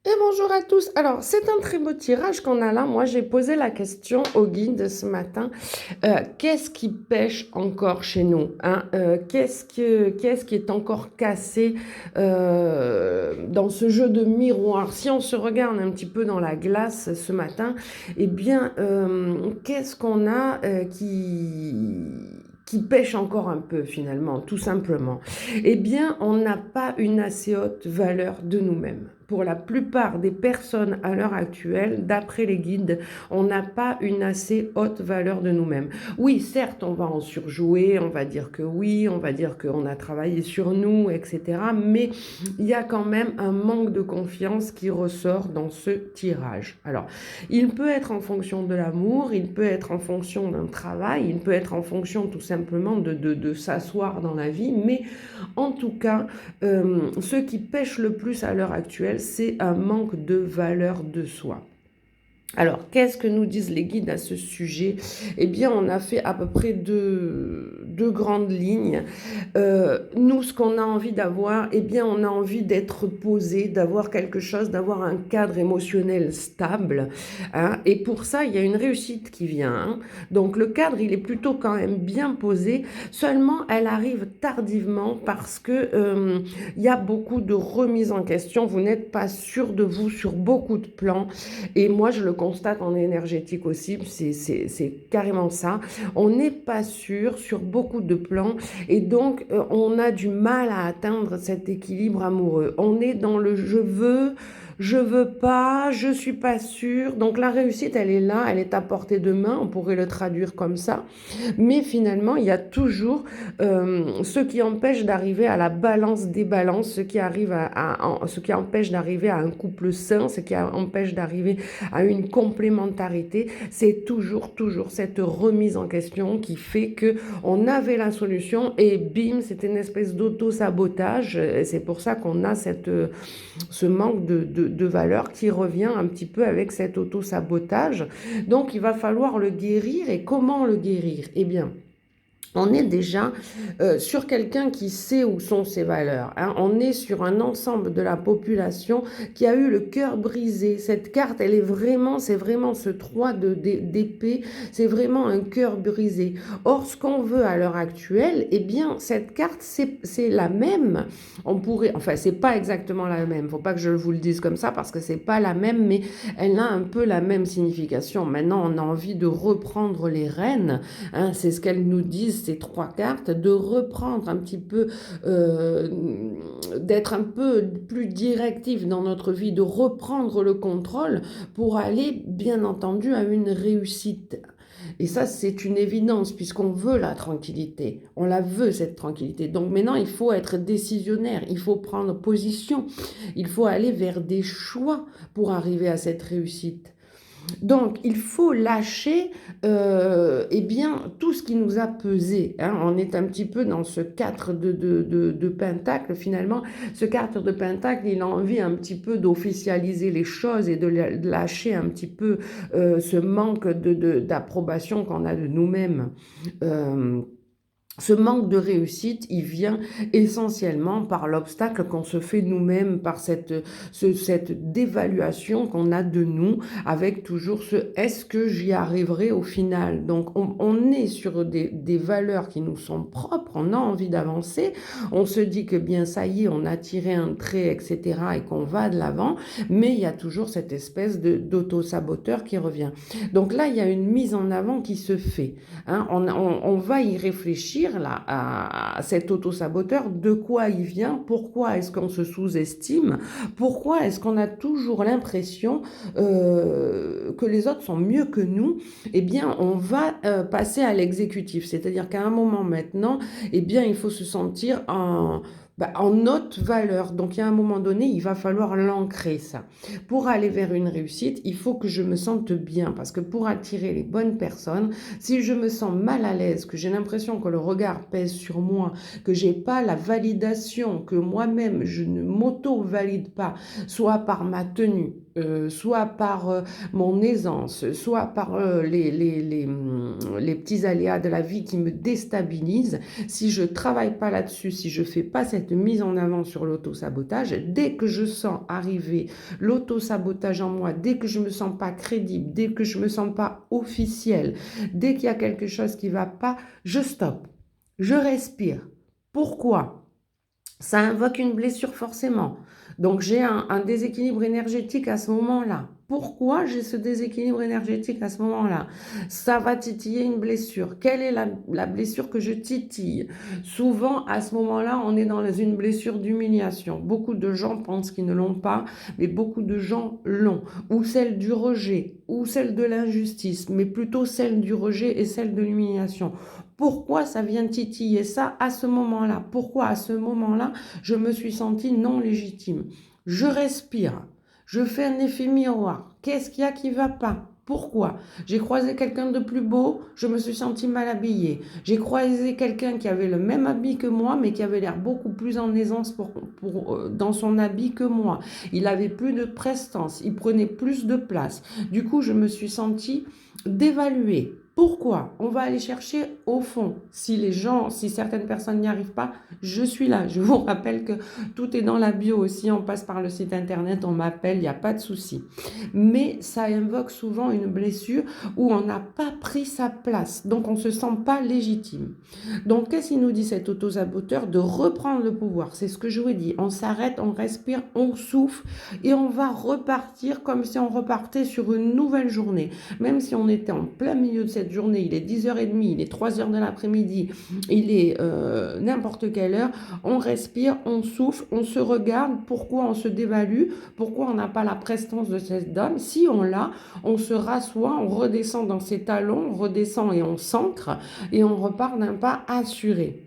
Et bonjour à tous. Alors, c'est un très beau tirage qu'on a là. Moi, j'ai posé la question au guide ce matin. Qu'est-ce qui pêche encore chez nous, hein? Qu'est-ce qui est encore cassé dans ce jeu de miroir? Si on se regarde un petit peu dans la glace ce matin, eh bien, qu'est-ce qu'on a qui pêche encore un peu finalement, tout simplement? Eh bien, on n'a pas une assez haute valeur de nous-mêmes. Pour la plupart des personnes à l'heure actuelle, d'après les guides, on n'a pas une assez haute valeur de nous-mêmes. Oui, certes, on va en surjouer, on va dire que oui, on va dire qu'on a travaillé sur nous, etc. Mais il y a quand même un manque de confiance qui ressort dans ce tirage. Alors, il peut être en fonction de l'amour, il peut être en fonction d'un travail, il peut être en fonction tout simplement de s'asseoir dans la vie, mais en tout cas, ce qui pêche le plus à l'heure actuelle, c'est un manque de valeur de soi. Alors, qu'est-ce que nous disent les guides à ce sujet? Eh bien, on a fait à peu près deux grandes lignes. Nous, ce qu'on a envie d'avoir, eh bien, on a envie d'être posé, d'avoir quelque chose, d'avoir un cadre émotionnel stable, hein. Et pour ça, il y a une réussite qui vient, hein. Donc, le cadre, il est plutôt quand même bien posé. Seulement, elle arrive tardivement parce que il y a beaucoup de remises en question. Vous n'êtes pas sûr de vous sur beaucoup de plans. Et moi, je le constate en énergétique aussi, c'est carrément ça. On n'est pas sûr sur beaucoup de plans et donc on a du mal à atteindre cet équilibre amoureux. On est dans le je veux pas, je suis pas sûre. Donc la réussite, elle est là, elle est à portée de main, on pourrait le traduire comme ça. Mais finalement, il y a toujours ce qui empêche d'arriver à la balance des balances, ce qui, ce qui empêche d'arriver à un couple sain, ce qui empêche d'arriver à une complémentarité. C'est toujours cette remise en question qui fait que on avait la solution et bim, c'est une espèce d'auto-sabotage. C'est pour ça qu'on a ce manque de valeur qui revient un petit peu avec cet auto-sabotage. Donc, il va falloir le guérir. Et comment le guérir? Eh bien, on est déjà sur quelqu'un qui sait où sont ses valeurs, hein. On est sur un ensemble de la population qui a eu le cœur brisé. Cette carte, c'est vraiment ce 3 d'épée, c'est vraiment un cœur brisé. Or, ce qu'on veut à l'heure actuelle, eh bien, cette carte, c'est la même. On pourrait, enfin, c'est pas exactement la même. Faut pas que je vous le dise comme ça parce que c'est pas la même, mais elle a un peu la même signification. Maintenant, on a envie de reprendre les rênes, hein, c'est ce qu'elles nous disent, ces trois cartes, de reprendre un petit peu, d'être un peu plus directif dans notre vie, de reprendre le contrôle pour aller, bien entendu, à une réussite. Et ça, c'est une évidence, puisqu'on veut la tranquillité. On la veut, cette tranquillité. Donc maintenant, il faut être décisionnaire, il faut prendre position, il faut aller vers des choix pour arriver à cette réussite. Donc, il faut lâcher eh bien, tout ce qui nous a pesé, hein. On est un petit peu dans ce 4 de Pentacle, finalement. Ce 4 de Pentacle, il a envie un petit peu d'officialiser les choses et de lâcher un petit peu ce manque d'approbation qu'on a de nous-mêmes. Euh, ce manque de réussite, il vient essentiellement par l'obstacle qu'on se fait nous-mêmes, par cette dévaluation qu'on a de nous, avec toujours ce est-ce que j'y arriverai au final. Donc on est sur des valeurs qui nous sont propres, on a envie d'avancer, on se dit que bien ça y est, on a tiré un trait, etc., et qu'on va de l'avant, mais il y a toujours cette espèce d'auto-saboteur qui revient. Donc là, il y a une mise en avant qui se fait, hein. On va y réfléchir là, à cet auto-saboteur, de quoi il vient, pourquoi est-ce qu'on se sous-estime, pourquoi est-ce qu'on a toujours l'impression que les autres sont mieux que nous. Eh bien, on va passer à l'exécutif, c'est-à-dire qu'à un moment maintenant, eh bien, il faut se sentir en haute valeur. Donc, il y a un moment donné, il va falloir l'ancrer, ça. Pour aller vers une réussite, il faut que je me sente bien, parce que pour attirer les bonnes personnes, si je me sens mal à l'aise, que j'ai l'impression que le regard pèse sur moi, que j'ai pas la validation, que moi-même je ne m'auto-valide pas, soit par ma tenue, soit par mon aisance, soit par les petits aléas de la vie qui me déstabilisent, si je ne travaille pas là-dessus, si je ne fais pas cette mise en avant sur l'auto-sabotage, dès que je sens arriver l'auto-sabotage en moi, dès que je ne me sens pas crédible, dès que je ne me sens pas officielle, dès qu'il y a quelque chose qui ne va pas, je stoppe, je respire. Pourquoi? Ça invoque une blessure forcément. Donc j'ai un déséquilibre énergétique à ce moment-là. Pourquoi j'ai ce déséquilibre énergétique à ce moment-là? Ça va titiller une blessure. Quelle est la blessure que je titille? Souvent, à ce moment-là, on est dans une blessure d'humiliation. Beaucoup de gens pensent qu'ils ne l'ont pas, mais beaucoup de gens l'ont. Ou celle du rejet, ou celle de l'injustice, mais plutôt celle du rejet et celle de l'humiliation. Pourquoi ça vient titiller ça à ce moment-là? Pourquoi à ce moment-là, je me suis sentie non légitime? Je respire, je fais un effet miroir. Qu'est-ce qu'il y a qui ne va pas? Pourquoi? J'ai croisé quelqu'un de plus beau, je me suis sentie mal habillée. J'ai croisé quelqu'un qui avait le même habit que moi, mais qui avait l'air beaucoup plus en aisance dans son habit que moi. Il avait plus de prestance, il prenait plus de place. Du coup, je me suis sentie dévaluée. Pourquoi? On va aller chercher au fond. Si certaines personnes n'y arrivent pas, je suis là. Je vous rappelle que tout est dans la bio aussi. On passe par le site internet, on m'appelle, il n'y a pas de souci. Mais ça invoque souvent une blessure où on n'a pas pris sa place. Donc on ne se sent pas légitime. Donc qu'est-ce qu'il nous dit cet auto-saboteur? De reprendre le pouvoir. C'est ce que je vous dis. On s'arrête, on respire, on souffle et on va repartir comme si on repartait sur une nouvelle journée. Même si on était en plein milieu de cette journée, il est 10h30, il est 3h de l'après-midi, il est n'importe quelle heure, on respire, on souffle, on se regarde, pourquoi on se dévalue, pourquoi on n'a pas la prestance de cette dame. Si on l'a, on se rassoit, on redescend dans ses talons, on redescend et on s'ancre et on repart d'un pas assuré.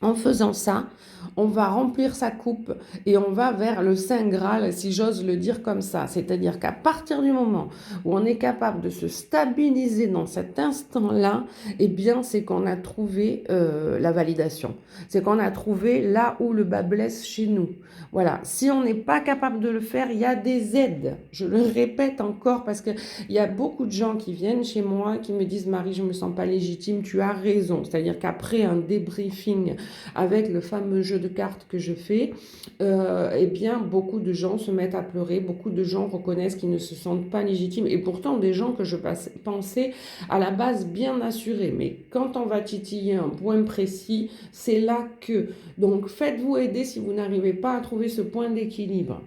En faisant ça, on va remplir sa coupe et on va vers le Saint Graal, si j'ose le dire comme ça. C'est-à-dire qu'à partir du moment où on est capable de se stabiliser dans cet instant-là, eh bien, c'est qu'on a trouvé la validation. C'est qu'on a trouvé là où le bas blesse chez nous. Voilà. Si on n'est pas capable de le faire, il y a des aides. Je le répète encore parce qu'il y a beaucoup de gens qui viennent chez moi, qui me disent « Marie, je ne me sens pas légitime, tu as raison ». C'est-à-dire qu'après un débriefing avec le fameux jeu de cartes que je fais, eh bien, beaucoup de gens se mettent à pleurer, beaucoup de gens reconnaissent qu'ils ne se sentent pas légitimes, et pourtant des gens que je pensais à la base bien assurés. Mais quand on va titiller un point précis, c'est là que... Donc, faites-vous aider si vous n'arrivez pas à trouver ce point d'équilibre.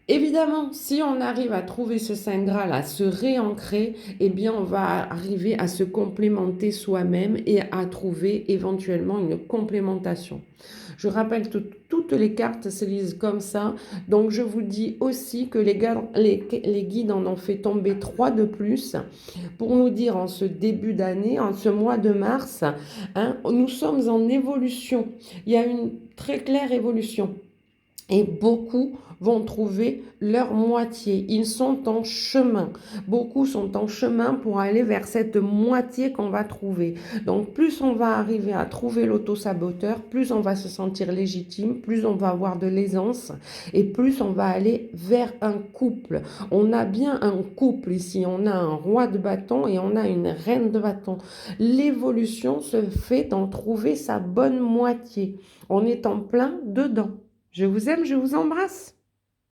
Évidemment, si on arrive à trouver ce Saint Graal, à se réancrer, eh bien, on va arriver à se complémenter soi-même et à trouver éventuellement une complémentation. Je rappelle que toutes les cartes se lisent comme ça. Donc, je vous dis aussi que les guides en ont fait tomber 3 de plus pour nous dire en ce début d'année, en ce mois de mars, hein, nous sommes en évolution. Il y a une très claire évolution. Et beaucoup vont trouver leur moitié. Ils sont en chemin. Beaucoup sont en chemin pour aller vers cette moitié qu'on va trouver. Donc, plus on va arriver à trouver l'auto-saboteur, plus on va se sentir légitime, plus on va avoir de l'aisance et plus on va aller vers un couple. On a bien un couple ici. On a un roi de bâton et on a une reine de bâton. L'évolution se fait d'en trouver sa bonne moitié. On est en plein dedans. Je vous aime, je vous embrasse.